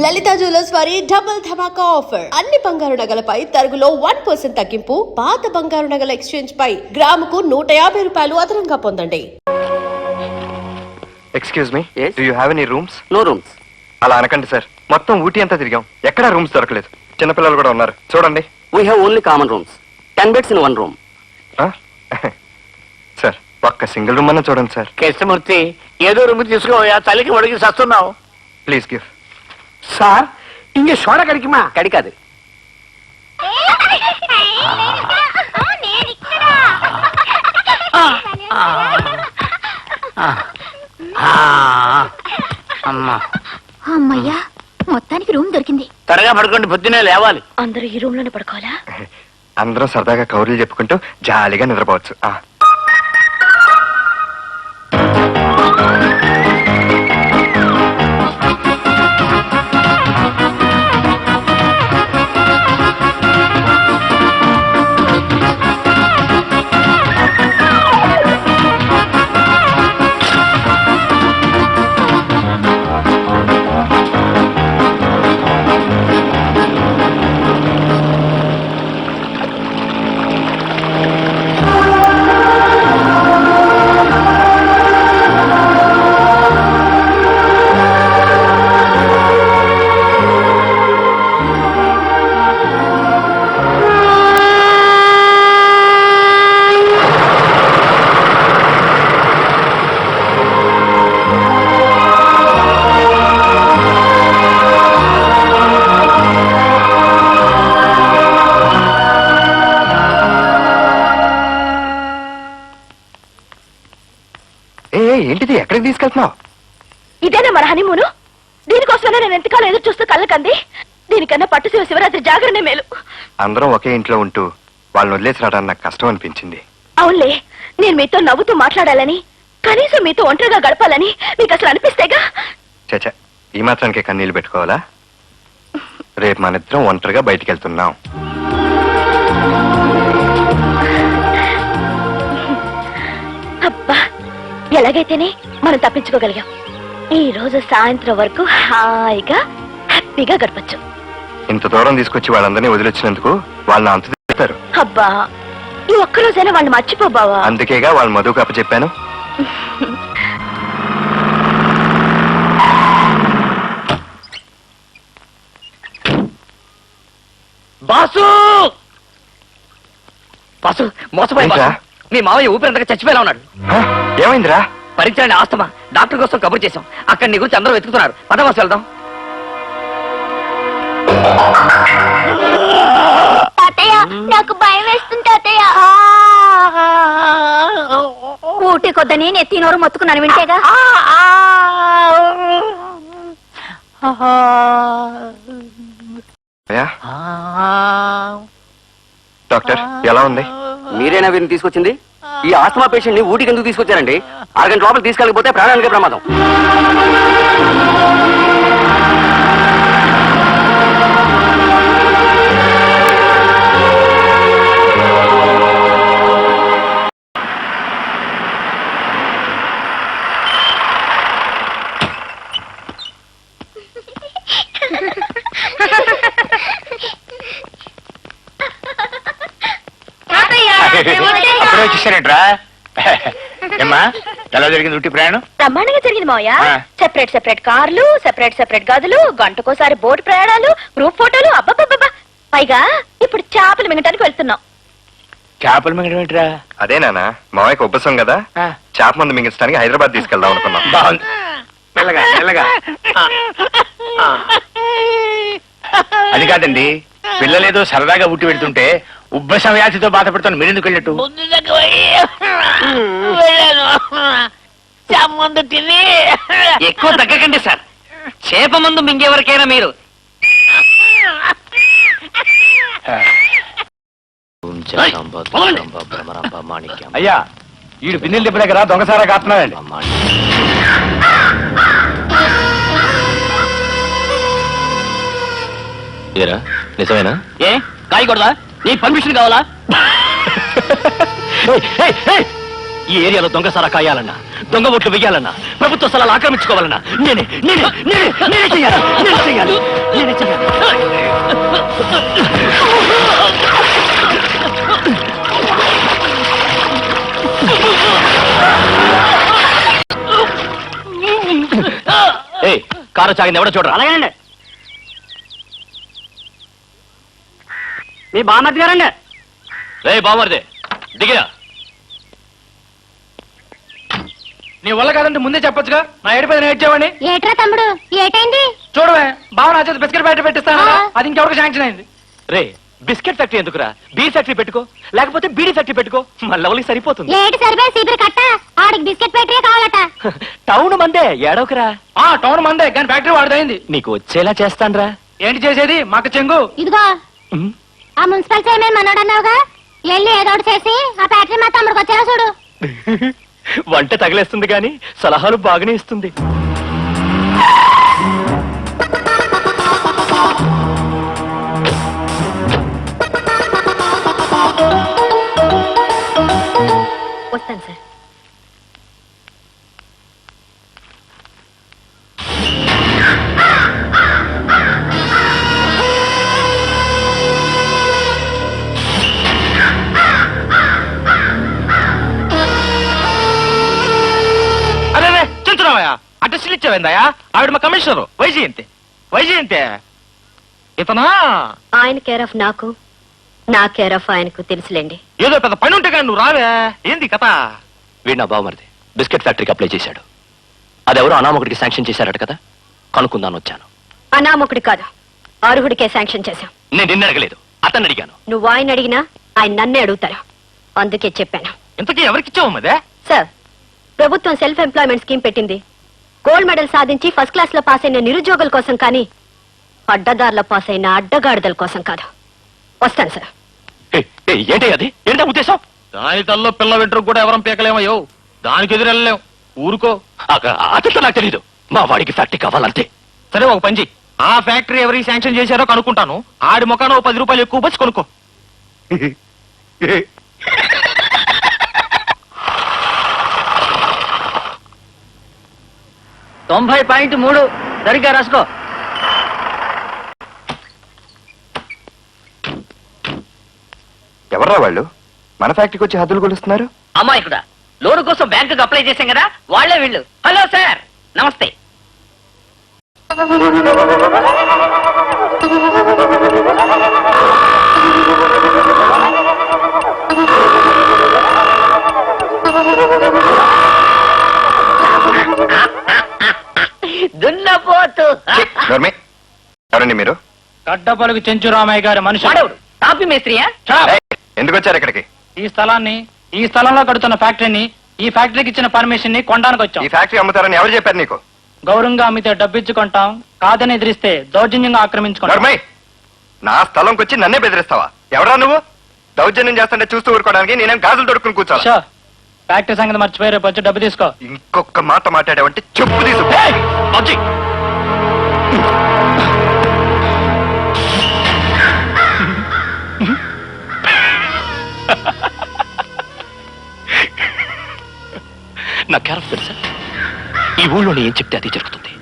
లలిత jewellers వారి double ధమాకా offer. అన్ని బంగారు నగలపై తరుగులో 1% తగ్గింపు. పాత బంగారు నగల ఎక్స్చేంజ్ పై గ్రాముకు 150 రూపాయలు అదనంగా పొందండి. Excuse me, do you have any rooms? No rooms. అలా అనకండి సార్, మొత్తం ఊటీ అంతా తిరిగాం, ఎక్కడా రూమ్స్ దొరకలేదు. చిన్నపిల్లలు కూడా ఉన్నారు, చూడండి. We have only common rooms. 10 beds in one room. Sir, ఒక్క సింగిల్ రూమ్ అన్న చూడండి సార్. కృష్ణమూర్తి, ఏదో రూమ్ తీసుకోయా, చలికి ఒడికి సస్తున్నావు. Please give. సార్, ఇంక సోడ కడికిమా? కడికాదు. అమ్మయ్యా, మొత్తానికి రూమ్ దొరికింది. త్వరగా పడుకోండి, పొద్దునే లేవాలి. అందరూ ఈ రూమ్ లోనే పడుకోవాలా? అందరం సరదాగా కౌరులు చెప్పుకుంటూ జాలీగా నిద్రపోవచ్చు. ఏంటిది, ఎక్కడికి తీసుకెళ్తున్నావు? ఇదేనా మన హనీమూను? దీనికోసమే నేను ఎంతకాలం ఎదురు చూస్తూ కళ్ళకంది. దీనికన్నా పట్టు శివరాత్రి జాగరణే మేలు. అందరం ఒకే ఇంట్లో ఉంటూ వాళ్ళని వదిలేసి రావడానికి నాకు కష్టం అనిపించింది. అవునులే, నేను మీతో నవ్వుతూ మాట్లాడాలని, కనీసం మీతో ఒంటరిగా గడపాలని మీకు అసలు అనిపిస్తేగా. చచ్చా, ఈ మాత్రానికే కన్నీళ్లు పెట్టుకోవాలా? రేపు మన ఇద్దరం ఒంటరిగా బయటికి వెళ్తున్నాం. అబ్బా, ఎలాగైతేనే మనం తప్పించుకోగలిగాం. ఈ రోజు సాయంత్రం వరకు హాయిగా హ్యాపీగా గడపచ్చు. ఇంత దూరం తీసుకొచ్చి వాళ్ళందరినీ వదిలొచ్చినందుకు వాళ్ళని అంత తిడతారు. అబ్బా, ఈ ఒక్కరోజైనా వాళ్ళు మర్చిపోబావా? అందుకేగా వాళ్ళు మధుకు అప్పచెప్పాను. బాసు, బాసు, మోసపోయి ఏంట్రా? మీ మావయ్య ఊపిరంతగా చచ్చిపోయేలా ఉన్నాడు. ఏమైందిరా? పరీక్షలని ఆస్తమా, డాక్టర్ కోసం కబుర్ చేశాం. అక్కడ నీ గురించి అందరూ వెతుకుతున్నారు. పదవాసు వెళ్దాం. నాకు భయం వేస్తుంది తాతయ్య. ఊటి కొద్దని నెత్తి నోరు మొత్తుకున్నాను వింటేగా. డాక్టర్, ఎలా ఉంది? మీరేనా వీరిని తీసుకొచ్చింది? ఈ ఆస్తమా పేషెంట్ ని ఊటికి ఎందుకు తీసుకొచ్చారండి? 6 గంటల లోపల తీసుకెళ్ళకపోతే ప్రాణానికే ప్రమాదం. అప్పుడే వచ్చేసారేంట్రా? ఏమ్మా, ఎలా జరిగింది ఊటీ ప్రయాణం? బ్రహ్మాండంగా జరిగింది మావయ్య. సెపరేట్ సెపరేట్ కార్లు, సెపరేట్ సెపరేట్ గదులు, గంటకోసారి బోట్ ప్రయాణాలు, గ్రూప్ ఫోటోలు. అబ్బబ్బబ్బా, పైగా ఇప్పుడు చేపలు మింగటానికి వెళ్తున్నాం. చేపలు మింగడం ఏంట్రా? అదే నాన్న, మావయ్యకు ఉబ్బసం కదా, చేప మందు మింగించడానికి హైదరాబాద్ తీసుకెళ్దాం అనుకున్నాం. బాగుంది, మెల్లగా మెల్లగా. అది కాదండి, పిల్లలేదో సరదాగా ఉట్టి పెడుతుంటే ఉబ్బసం వ్యాధితో బాధపడుతాను, మీరెందుకు వెళ్ళట్టు? ఎక్కువ తగ్గకండి సార్, చేప మందు మింగేవరకైనా మీరు. అయ్యా, ఈడు బిన్నెల దెబ్బ దగ్గర దొంగసారా కాస్తున్నాడండి. నిజమేనా? ఏ కాయకూడదా? నీ పర్మిషన్ కావాలా? ఈ ఏరియాలో దొంగ సారా కాయాలన్నా, దొంగ ఓట్లు వెయ్యాలన్నా, ప్రభుత్వ స్థలాలు ఆక్రమించుకోవాలన్నా నేనే చేయాలి. కారు చాగింది ఎవడో చూడరా. అలాగేనండి. మీ బామర్ది గారండి. రే బామర్ది దిగిరా. నీ వల్ల కాదంటే ముందే చెప్పొచ్చుగా, నా ఏడిపోయి నేను ఏడ్చేవాడిని. ఏట్రా తమ్ముడు, ఏటైంది? చూడవే, బావ నా చేత బిస్కెట్ ఫ్యాక్టరీ పెట్టిస్తాను కదా, అది ఇంకెవరికి శాంక్షన్ అయింది. రే బిస్కెట్ ఫ్యాక్టరీ ఎందుకురా, బీ ఫ్యాక్టరీ పెట్టుకో, లేకపోతే బీడీ ఫ్యాక్టరీ పెట్టుకో, మన లెవెల్కి సరిపోతుంది. ఏటి సరిపోయి సీపరి కట్ట, ఆడికి బిస్కెట్ ఫ్యాక్టరీ కావాలట. టౌన్ మందే ఏడవకరా. ఆ టౌన్ మందే కానీ ఫ్యాక్టరీ వాడిదైంది. నీకు వచ్చేలా చేస్తాన్రా. ఏంటి చేసేది, మాకు చెంగు. ఇదిగో ఆ మున్సిపల్ చైర్మన్ మనోడన్నావుగా, వెళ్ళి ఏదో ఒకటి చేసి ఆ ఫ్యాక్టరీ మా తమ్ముడికి వచ్చేలా చూడు. వంట తగిలేస్తుంది కానీ సలహాలు బాగానే ఇస్తుంది. వస్తాను సార్. అరే చెంచురావయ్యా, అడ్రస్లు ఇచ్చావేందయ్యా? ఆవిడ మా కమిషనరు వైజయంతి. ఇతనా ఆయన కేర్ ఆఫ్ నాకు, నా కేర్ ఆఫ్ ఆయనకు తెలుసులేండి. ఏదో పెద్ద పని ఉంటే కానీ నువ్వు రావే. ఏంది కథ? వీడు నా బావమరిది బిస్కెట్ ఫ్యాక్టరీకి అప్లై చేశాడు. అదెవరో అనామకుడికి శాంక్షన్ చేశారట కదా, కనుక్కుందాను వచ్చాను. అనామకుడి కాదు, అర్హుడికే శాంక్షన్ చేశాం. నేను నిన్ను అడగలేదు, అతన్ని అడిగాను. నువ్వు ఆయన అడిగినా ఆయన నన్నే అడుగుతారు, అందుకే చెప్పాను. ఇంతకీ ఎవరికి ఇచ్చావమ్మదే? సార్, ప్రభుత్వం సెల్ఫ్ ఎంప్లాయ్మెంట్ స్కీమ్ పెట్టింది. గోల్డ్ మెడల్ సాధించి ఫస్ట్ క్లాస్ లో పాస్ అయిన నిరుద్యోగుల కోసం కానీ, అడ్డదారుల పాస్ అయిన అడ్డగాడిదల కోసం కాదు. వస్తాను సార్. ఏంటి అది, ఏంటా ఉద్దేశం? దాని తల్లో పిల్ల వెంట్రుకు కూడా ఎవరం పీకలేమయ్యో, దానికి ఎదురెళ్ళలేం. ఊరుకో. అదంతా నాకు తెలీదు, మా వాడికి ఫ్యాక్టరీ కావాలంతే. సరే ఒక పంచి, ఆ ఫ్యాక్టరీ ఎవరికి శాంక్షన్ చేశారో కనుక్కుంటాను. ఆడి ముఖాన 10 రూపాయలు ఎక్కువ బస్ కొనుక్కో. 90.3 సరిగ్గా రాసుకో. ఎవర్రా వాళ్ళు మన ఫ్యాక్టరీకి వచ్చి హద్దులు కొలుస్తున్నారు? అమ్మాయికుడా, లోన్ కోసం బ్యాంకుకి అప్లై చేశాం కదా, వాళ్లే వీళ్ళు. హలో సార్, నమస్తే. దున్నపోతు. ఎవరండి మీరు? గడ్డపలుగు చెంచురామయ్య గారి మనిషి. వాడెవడు? టాపీ మేస్త్రియా? ఎందుకు వచ్చారు ఇక్కడికి? ఈ స్థలంలో కడుతున్న ఫ్యాక్టరీని, ఈ ఫ్యాక్టరీకి ఇచ్చిన పర్మిషన్ ని కొనడానికి వచ్చాం. ఈ ఫ్యాక్టరీ అమ్ముతారని ఎవరు చెప్పారు నీకు? గౌరవంగా అమ్మితే డబ్బిచ్చుకుంటాం, కాదని ఎదిరిస్తే దౌర్జన్యంగా ఆక్రమించుకుంటాం. నర్మయ్, నా స్థలంకి వచ్చి నన్నే బెదిరిస్తావా? ఎవరా నువ్వు? దౌర్జన్యం చేస్తుంటే చూస్తూ ఊరుకోవడానికి నేనేం గాజులు దొరుకుని కూర్చోాలా? షో, ఫ్యాక్టరీ సంగతి మర్చిపోయి రేపు వచ్చి డబ్బు తీసుకో. ఇంకొక మాట మాట్లాడావంటే చెప్పు తీసుకో. నా క్యారెక్టర్ తెలుసా? ఈ ఊళ్ళోనే ఏం చెప్తే అది జరుగుతుంది.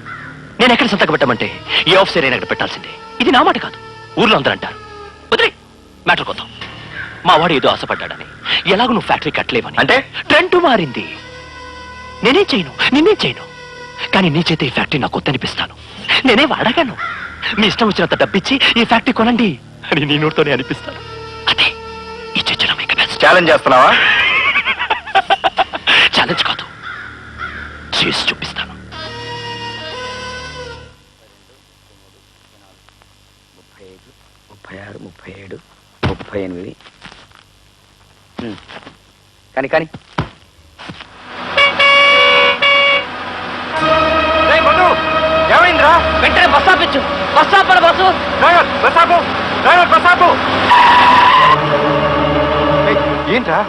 నేను ఎక్కడ సంతకం పెట్టమంటే ఏ ఆఫీసర్ అయినా అక్కడ పెట్టాల్సిందే. ఇది నా మాట కాదు, ఊర్లో అందరూ అంటారు. వదిలే, మ్యాటర్ కొద్దాం. మా వాడు ఏదో ఆశపడ్డాడని, ఎలాగో నువ్వు ఫ్యాక్టరీ కట్టలేవని. అంటే ట్రెండ్ మారింది. నిన్నేం చేయను, కానీ నీ చేత ఈ ఫ్యాక్టరీ నాకు కొత్తనిపిస్తాను. నేనే వాడగాను. మీ ఇష్టం వచ్చినంత డబ్బిచ్చి ఈ ఫ్యాక్టరీ కొనండి అని నీ నోటితోనే అనిపిస్తాను. అదే ఈ చెంచురామయ్య కెపాసిటీ. ఛాలెంజ్ చేస్తున్నావా? ఛాలెంజ్ కాదు, చేసి చూపిస్తాను. 36, 37, 38. కానీ ఏమైందిరా? వెంటనే బస్ ఆపించు. బస్ ఆపల బస్సు. డ్రైవర్ బస్ ఆపు. ఏంట్రా?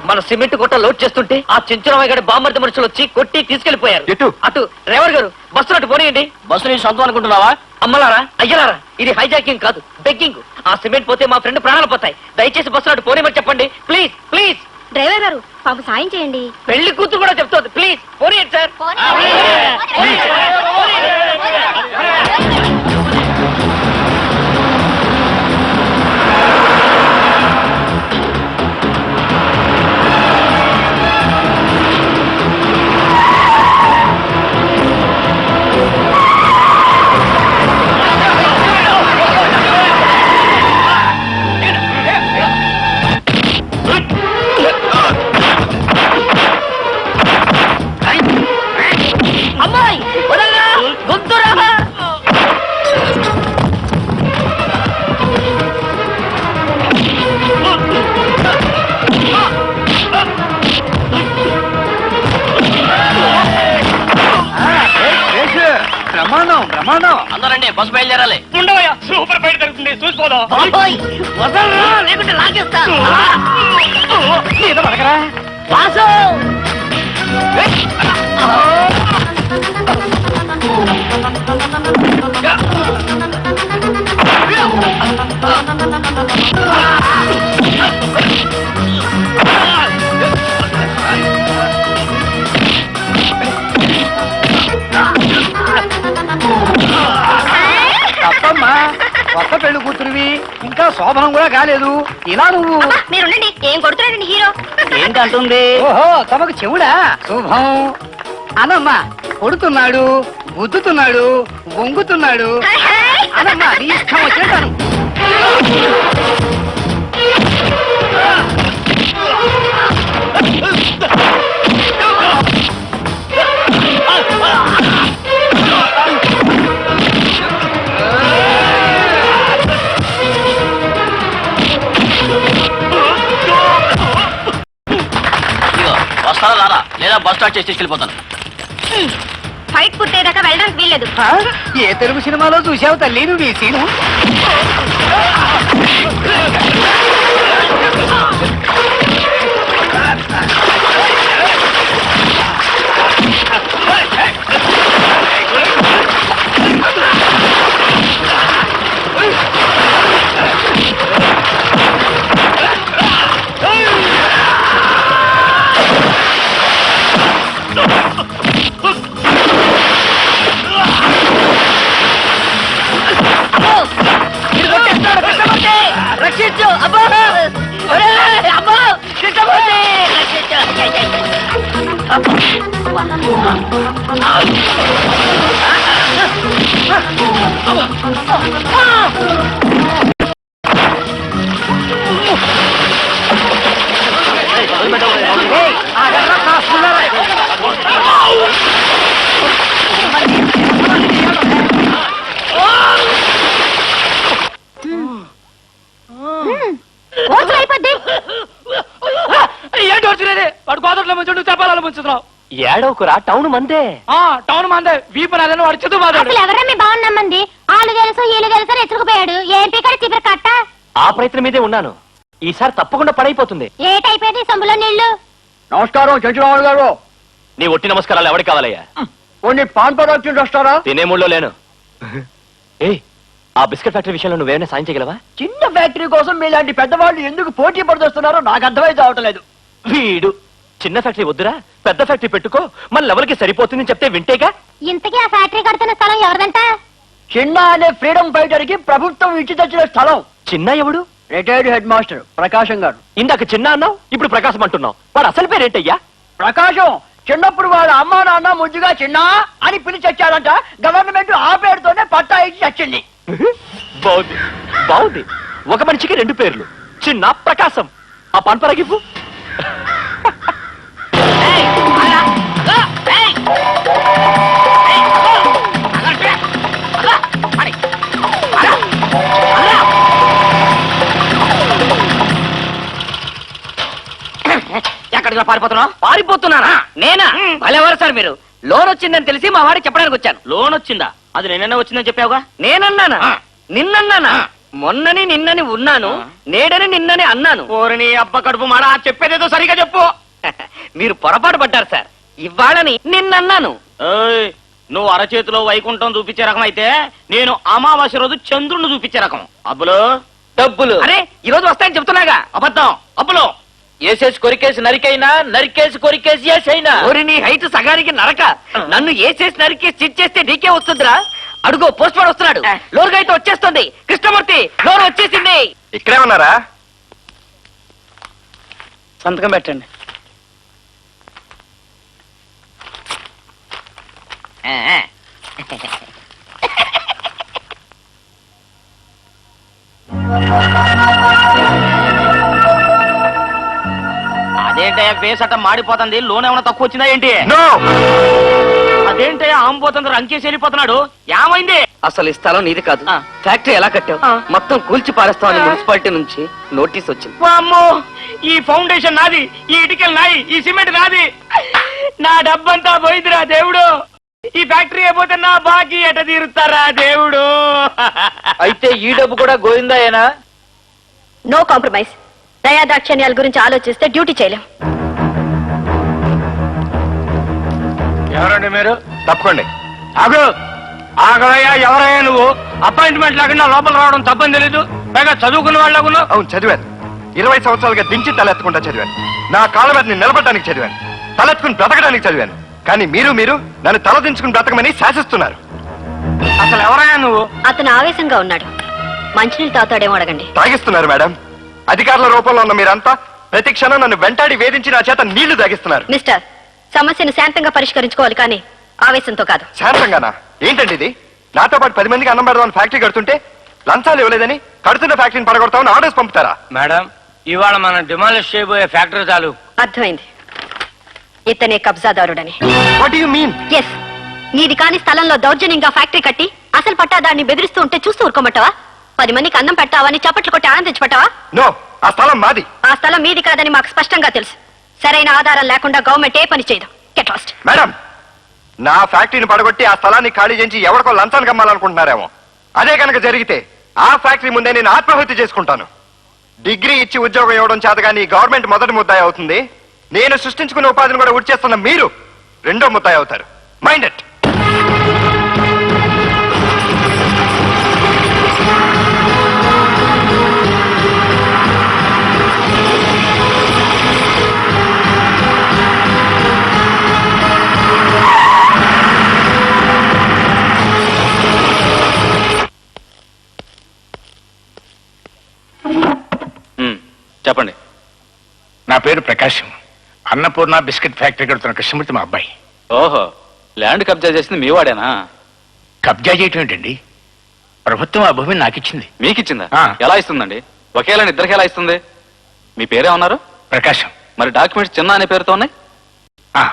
మన సిమెంట్ కొట్ట లోడ్ చేస్తుంటే ఆ చెంచురామయ్య గారి బామ్మర్ది మనుషులు వచ్చి కొట్టి తీసుకెళ్లిపోయారు. ఎటు? అటు. డ్రైవర్ గారు, బస్సును అటు పోనీయండి. బస్సు నీ సొంతం అనుకుంటున్నావా? అమ్మలారా, అయ్యలారా, ఇది హైజాకింగ్ కాదు, బెగ్గింగ్. ఆ సిమెంట్ పోతే మా ఫ్రెండ్ ప్రాణాలు పోతాయి. దయచేసి బస్సును అటు పోనీమని చెప్పండి, ప్లీజ్ ప్లీజ్. డ్రైవర్ గారు, పాప సాయం చేయండి. పెళ్లి కూతురు కూడా చెప్తోంది, ప్లీజ్ పోనీయండి సార్. బస్సు బయలుదేరాలి. ఉండవయ్యా సూపర్ బయట జరుగుతుంది చూసిపోదాం. వదలరా లేకుంటే లాగేస్తా. ఏదో పడకరా వాసు తప్పమ్మా, కొత్త పెళ్లి కూతురివి, ఇంకా శోభనం కూడా కాలేదు. ఇలా నువ్వు మీరుండండి, ఏం కొడుతున్నాడండి హీరో? ఏంటంటుంది? ఓహో తమకు చెవుడా? శుభం అనమ్మా. కొడుతున్నాడు, గుద్దుతున్నాడు, వంగుతున్నాడు అనమ్మా. నీ ఇష్టం వచ్చేటాను. వస్తారా రారా, లేదా బస్ స్టార్ట్ చేసి తీసుకెళ్ళిపోతాను. ఫైట్ పుట్టేదాకా వెళ్ళడానికి వీల్లేదు. ఏ తెలుగు సినిమాలో చూసావు తల్లి నువ్వు ఈ సీను? రక్షించు అబ్బో! అబ్బో కృష్ణమూర్తి రక్షించు! అయిపోద్ది. ఏంటి వచ్చినది? వాడు గోదట్లో ముంచుండు చెప్పాలని ముంచుతున్నావు. ఏడవకురా, టౌన్ మందే. టౌన్ మందే వీపు నాదని వాడు చెదు బాధాడు. అసలు ఎవరన్నా బాగున్నామంది? వాళ్ళు తెలుసు వీళ్ళు తెలుసు రెచ్చుకుపోయాడు. ఏం పీకడ చివరి కట్ట. ఆ ప్రయత్నం మీదే ఉన్నాను. ఈసారి తప్పకుండా పడైపోతుంది. ఏటైపోయింది సొమ్ములో నీళ్లు? నమస్కారం చెంచురావు గారు. నీ ఒట్టి నమస్కారాలు ఎవరికి కావాలయ్యా? కొన్ని పాన్ పదార్థం వస్తారా? తినే మూడ్లో లేను. ఏ ఆ బిస్కెట్ ఫ్యాక్టరీ విషయంలో నువ్వేమైనా సాయం చేయగలవా? చిన్న ఫ్యాక్టరీ కోసం మీలాంటి పెద్దవాళ్ళు ఎందుకు పోటీ పడుతున్నారో నాకు అర్థమైతే అవటలేదు. వీడు చిన్న ఫ్యాక్టరీ వద్దురా, పెద్ద ఫ్యాక్టరీ పెట్టుకో, మన లెవెల్కి సరిపోతుందని చెప్తే వింటేగా. ఇంతకీ ఆ ఫ్యాక్టరీ కడుతున్న స్థలం ఎవరిదంట? చిన్న అనే ఫ్రీడమ్ ఫైటర్ కి ప్రభుత్వం ఇచ్చి తెచ్చిన స్థలం. చిన్న ఎవడు? రిటైర్డ్ హెడ్ మాస్టర్ ప్రకాశం గారు. ఇందాక చిన్న అన్నావు, ఇప్పుడు ప్రకాశం అంటున్నావు. వాడు అసలు పేరేంటయ్యా? ప్రకాశం చిన్నప్పుడు వాళ్ళ అమ్మా నాన్న ముద్దుగా చిన్న అని పిలిచి వచ్చారంట. గవర్నమెంట్ ఆ పేరుతోనే పట్టా ఇచ్చి వచ్చింది. బాగుంది బాగుంది. ఒక మనిషికి రెండు పేర్లు, చిన్న ప్రకాశం. ఆ పన్పరగిప్పు. ఎక్కడికి పారిపోతున్నానా? నేనా? భలేవారు సార్ మీరు. లోన్ వచ్చిందని తెలిసి మా వాడికి చెప్పడానికి వచ్చాను. లోన్ వచ్చిందా? అది నేనైనా వచ్చిందని చెప్పావుగా. నేనన్నానా? నిన్నన్నానా? మొన్నని నిన్నని ఉన్నాను, నేడని నిన్నని అన్నాను. ఓరిని అబ్బ కడుపు మాడ, చెప్పేదేదో సరిగా చెప్పు. మీరు పొరపాటు పడ్డారు సార్. ఇవాళని నిన్నన్నాను. నువ్వు అరచేతిలో వైకుంఠం చూపించే రకం అయితే నేను అమావాస్య రోజు చంద్రుణ్ణి చూపించే రకం. అబ్బులు డబ్బులు అరే ఈ రోజు వస్తాయని చెప్తున్నాగా. అబద్ధం. అబ్బులు ఏసేసి కొరికేసి నరికైనా, నరికేసి కొరికేసి ఏసైనా. నీ హైట్ సగానికి నరక. నన్ను ఏసేసి నరికేసి చిచ్చేస్తే నీకే వస్తుందిరా. అడుగో పోస్ట్ మ్యాన్ వస్తున్నాడు. లోరుగా అయితే వచ్చేస్తుంది. కృష్ణమూర్తి లోరు వచ్చేసింది. ఇక్కడే ఉన్నారా? సంతకం పెట్టండి. అదేంటయ్యా ఫేస్ అట్ట మాడిపోతుంది? లోన్ ఏమైనా తక్కువ వచ్చిందా ఏంటి? నో. అదేంటయ్యా ఆంబోతుంది, రంకేసి వెళ్ళిపోతున్నాడు. ఏమైంది? అసలు ఈ స్థలం నీది కాదు. ఫ్యాక్టరీ ఎలా కట్టావు? మొత్తం కూల్చి పారేస్తామని మున్సిపాలిటీ నుంచి నోటీస్ వచ్చింది. అమ్మో, ఈ ఫౌండేషన్ నాది, ఈ ఇటుకలు నాయి, ఈ సిమెంట్ నాది. నా డబ్బంతా పోయిందిరా దేవుడు. ఈ ఫ్యాక్టరీ అయిపోతే నా బాకీ ఎట తీరుతారా దేవుడు? అయితే ఈ డబ్బు కూడా గోవిందాయేనా? No compromise. దయాదాక్షిణ్యాల గురించి ఆలోచిస్తే డ్యూటీ చేయలేం. ఎవరండి మీరు? తప్పకోండి. ఆగు, ఆగవయ్యా. ఎవరయ్యా నువ్వు? అపాయింట్మెంట్ లేకుండా లోపల రావడం తప్పని తెలీదు. పైగా చదువుకున్న వాళ్ళకున్నా. అవును చదివాను. 20 సంవత్సరాలుగా దించి తలెత్తకుండా చదివాను. నా కాళ్ళ మీద నేను నిలబడడానికి చదివాను. తలెత్తుకుని బ్రతకడానికి చదివాను. కానీ మీరు నన్ను తలదించుకుని బ్రతకమని శాసిస్తున్నారు. అసలు ఎవరయ్యా నువ్వు? అతను ఆవేశంగా ఉన్నాడు. మంచినీళ్ళు తాగుతాడేమో అడగండి. తాగిస్తున్నారు మేడం. అధికారుల రూపంలో ఉన్న మీరంతా ప్రతి క్షణం నన్ను వెంటాడి వేధించి నా చేత నీళ్లు తాగిస్తున్నారు. మిస్టర్, సమస్యను శాంతంగా పరిష్కరించుకోవాలి కానీ ఆవేశంతో కాదు. శాంతంగానా? ఏంటండి ఇది? నాతో పాటు 10 మందికి అన్నం పెడదామని ఫ్యాక్టరీ కడుతుంటే లంచాలు ఇవ్వలేదని కడుతున్న ఫ్యాక్టరీని పడగొడతామని ఆర్డర్స్ పంపుతారా? మేడం, ఇవాళ మనం డిమాలిష్ చేయబోయే ఫ్యాక్టరీ చాలు. అర్థమైంది. ఇతనే కబ్జాదారుడని. What you mean? ఎస్, నీది కాని స్థలంలో దౌర్జన్యంగా ఫ్యాక్టరీ కట్టి అసలు పట్టాదాన్ని బెదిరిస్తూ ఉంటే చూస్తూ ఊరుకోమంటావా? 10 మందికి అన్నం పెట్టావని చప్పట్లు కొట్టి ఆనందించబట్టావా? నో, ఆ స్థలం మాది. ఆ స్థలం మీది కాదని మాకు స్పష్టంగా తెలుసు. సరైన ఆధారం లేకుండా గవర్నమెంట్ ఏ పని చేయదు. Get lost. మేడం, నా ఫ్యాక్టరీని పడగొట్టి ఆ స్థలాన్ని ఖాళీ చేసి ఎవరికో లంచానికి అమ్మాలనుకుంటున్నారేమో. అదే కనుక జరిగితే ఆ ఫ్యాక్టరీ ముందే నేను ఆత్మహత్య చేసుకుంటాను. డిగ్రీ ఇచ్చి ఉద్యోగం ఇవ్వడం చేతగాని గవర్నమెంట్ మొదటి ముద్దాయి అవుతుంది. నేను సృష్టించుకున్న ఉపాధిని కూడా ఉడిచేస్తున్న మీరు రెండో ముద్దాయి అవుతారు. Mind it. చెప్పండి. నా పేరు ప్రకాశం. అన్నపూర్ణ బిస్కెట్ ఫ్యాక్టరీ కడుతున్న కృష్ణమూర్తి మా అబ్బాయి. ఓహో, ల్యాండ్ కబ్జా చేసింది మీ వాడేనా? కబ్జా చేయటం ఏంటండి? ప్రభుత్వం ఆ భూమిని నాకు ఇచ్చింది. మీకిచ్చిందా? ఆ. ఎలా ఇస్తుందండి? ఒకేలా ఇద్దరికి ఎలా ఇస్తుంది? మీ పేరే ఉన్నారు? ప్రకాశం. మరి డాక్యుమెంట్స్ చిన్న అనే పేరుతో ఉన్నాయి. ఆ,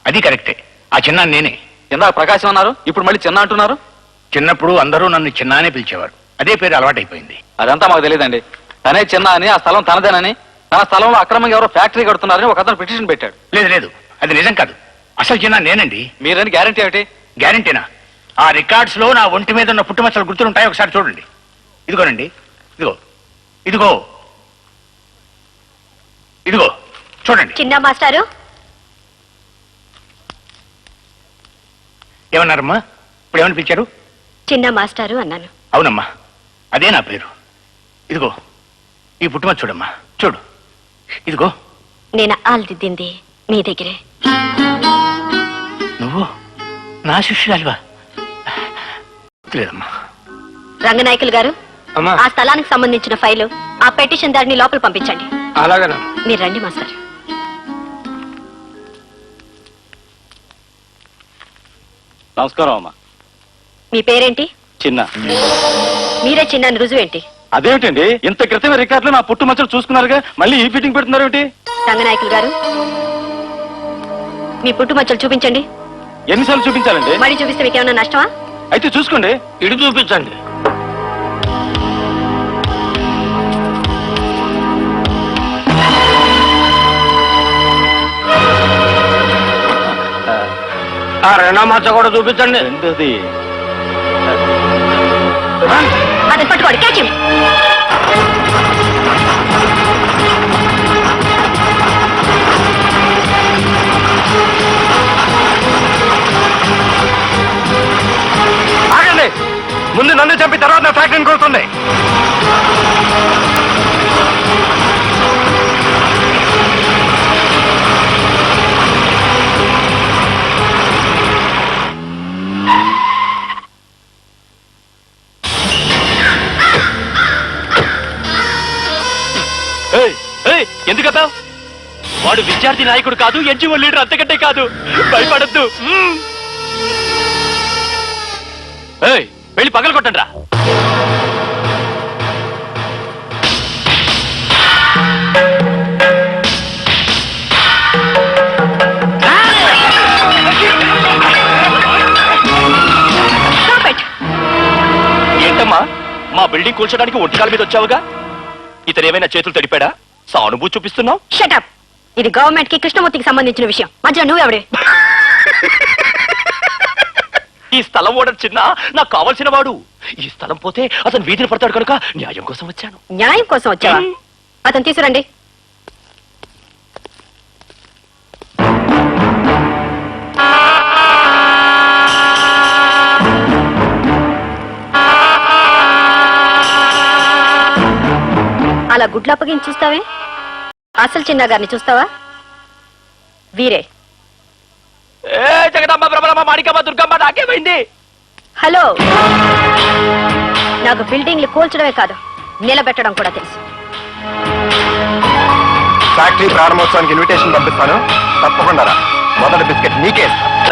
అది కరెక్టే. ఆ చిన్న నేనే. ఇందాక ప్రకాశం అన్నారు, ఇప్పుడు మళ్ళీ చిన్న అంటున్నారు. చిన్నప్పుడు అందరూ నన్ను చిన్నానే పిలిచేవారు. అదే పేరు అలవాటైపోయింది. అదంతా మాకు తెలియదండి. తనే చిన్న అని, ఆ స్థలం తనదేనని, తన స్థలంలో అక్రమంగా ఎవరో ఫ్యాక్టరీ కడుతున్నారని ఒక అతను పిటిషన్ పెట్టాడు. లేదు లేదు, అది నిజం కాదు. అసలు చిన్న నేనండి. మీరని గ్యారంటీ ఏమిటి? గ్యారంటీనా? ఆ రికార్డ్స్ లో నా ఒంటి మీద ఉన్న పుట్టుమచ్చలు గుర్తులుంటాయి. ఒకసారి చూడండి. ఇదిగోనండి, ఇదిగో ఇదిగో ఇదిగో చూడండి. చిన్న మాస్టారు, ఏమన్నారమ్మా? ఇప్పుడు ఏమని పిలిచారు? చిన్న మాస్టారు అన్నాను. అవునమ్మా, అదే నా పేరు. ఇదిగో ఈ పుట్టుమచ్చ చూడమ్మా, చూడు. ఇదిగో. నేను ఆల్దిద్దింది మీ దగ్గరే. నువ్వు నా శిష్యురాలివా? లేదమ్మా. రంగనాయకులు గారు, అమ్మా. ఆ స్థలానికి సంబంధించిన ఫైలు ఆ పెటిషన్ దారిని లోపల పంపించండి. అలాగేనా? మీరు రండి మాస్టర్. నమస్కారం అమ్మా. మీ పేరేంటి? చిన్న. మీరే చిన్న అని రుజువేంటి? అదేమిటండి, ఇంత క్రితమే రికార్డులో నా పుట్టు మచ్చలు చూసుకున్నారుగా, మళ్ళీ ఈ ఫిట్టింగ్ పెడుతున్నారు ఏమిటి? రంగనాయకులు గారు, మీ పుట్టుమచ్చలు చూపించండి. ఎన్నిసార్లు చూపించాలండి? మళ్ళీ చూపిస్తే మీకు ఏమైనా నష్టమా? అయితే చూసుకోండి. ఇటు చూపించండి. ఆ రెండో మచ్చ కూడా చూపించండి. రెండోది అది పట్టుకోండి. Catch him. ఆగండి. ముందు నన్ను చంపి తర్వాత నా ఫ్యాక్టరీని కొడుతుంది. ఎందుకతా? వాడు విద్యార్థి నాయకుడు కాదు, ఎన్జిఓ లీడర్ అంతకంటే కాదు. భయపడద్దు. వెళ్ళి పగల కొట్టండి రా. ఏంటమ్మా, మా బిల్డింగ్ కూల్చడానికి ఒంటికాల మీద వచ్చావుగా? ఇతనేమైనా చేతులు తడిపాడా? సానుభూతి చూపిస్తున్నావు. షటప్. ఇది గవర్నమెంట్ కి కృష్ణమూర్తికి సంబంధించిన విషయం. మధ్యలో నువ్వెవడే? ఈ స్థలం ఓడర్ చిన్న నాకు కావలసిన వాడు. ఈ స్థలం పోతే అతను వీధిని పడతాడు కనుక న్యాయం కోసం వచ్చాను. న్యాయం కోసం వచ్చావా? అతను తీసుకురండి. అలా గుడ్లప్పగించి చూస్తావే? అసలు చిన్న గారిని చూస్తావా? వీరే. ఏ జగదమ్మ బ్రహ్మమ్మ మాణికమ్మ దుర్గమ్మ నాకేమైంది? హలో, నాకు బిల్డింగ్లు కూల్చడమే కాదు నిలబెట్టడం కూడా తెలుసు. ఫ్యాక్టరీ ప్రారంభోత్సవానికి ఇన్విటేషన్ పంపిస్తాను, తప్పకుండా రా. మొదటి బిస్కెట్ నీకే ఇస్తాను.